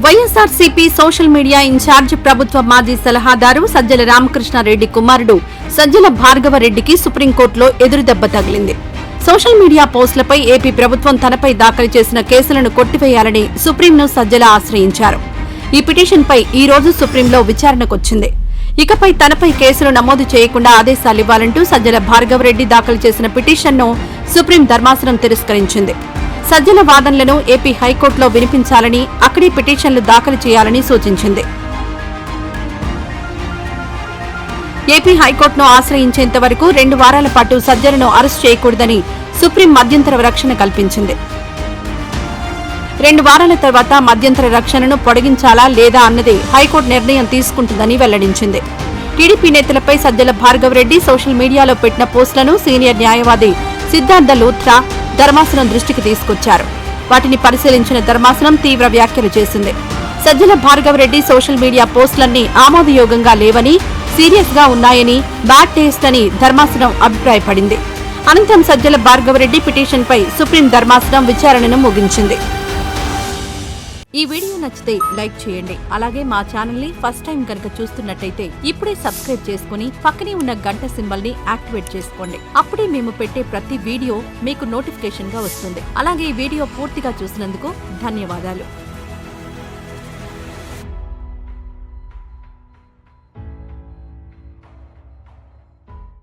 YSRCP social media incharge ప్రభుత్వ మాజీ సలహాదారు సజ్జల రామకృష్ణారెడ్డి కుమారుడు సజ్జల భార్గవరెడ్డికి సుప్రీంకోర్టులో ఎదురుదెబ్బ తగిలింది. సోషల్ మీడియా పోస్టులపై ఏపీ ప్రభుత్వం తనపై దాఖలు చేసిన కేసులను కొట్టివేయాలని సుప్రీంను సజ్జల ఆశ్రయించారు. ఈ పిటిషన్పై ఈ రోజు సుప్రీంలో విచారణకొచ్చింది. ఇకపై తనపై కేసులు నమోదు చేయకుండా ఆదేశాలివ్వాలంటూ సజ్జల భార్గవరెడ్డి దాఖలు చేసిన పిటిషన్ను సుప్రీం ధర్మాసనం తిరస్కరించింది. సజ్జల వాదనలను ఏపీ హైకోర్టులో వినిపించాలని, అక్కడే పిటిషన్లు దాఖలు చేయాలని సూచించింది. ఏపీ హైకోర్టును ఆశ్రయించేంత వరకు 2 వారాల పాటు సజ్జలను అరెస్ట్ చేయకూడదని సుప్రీం మధ్యంతర రక్షణ కల్పించింది. 2 వారాల తర్వాత మధ్యంతర రక్షణను పొడిగించాలా లేదా అన్నది హైకోర్టు నిర్ణయం తీసుకుంటుందని వెల్లడించింది. టీడీపీ నేతలపై సజ్జల భార్గవరెడ్డి సోషల్ మీడియాలో పెట్టిన పోస్టులను సీనియర్ న్యాయవాది సిద్ధార్థ లూథ్రా ధర్మాసనం దృష్టికి తీసుకొచ్చారు. వాటిని పరిశీలించిన ధర్మాసనం తీవ్ర వ్యాఖ్యలు చేసింది. సజ్జల భార్గవరెడ్డి సోషల్ మీడియా పోస్టులన్నీ ఆమోదయోగంగా లేవని, సీరియస్ గా ఉన్నాయని, బ్యాడ్ టేస్ట్ అని ధర్మాసనం అభిప్రాయపడింది. అనంతరం సజ్జల భార్గవరెడ్డి పిటిషన్పై సుప్రీం ధర్మాసనం విచారణను ముగించింది. ఈ వీడియో నచ్చితే లైక్ చేయండి. అలాగే మా ఛానల్ ని ఫస్ట్ టైం కనుక చూస్తున్నట్టయితే ఇప్పుడే సబ్స్క్రైబ్ చేసుకుని పక్కనే ఉన్న గంట సింబల్ ని యాక్టివేట్ చేసుకోండి. అప్పుడే మేము పెట్టే ప్రతి వీడియో మీకు నోటిఫికేషన్ గా వస్తుంది. అలాగే ఈ వీడియో పూర్తిగా చూసినందుకు ధన్యవాదాలు.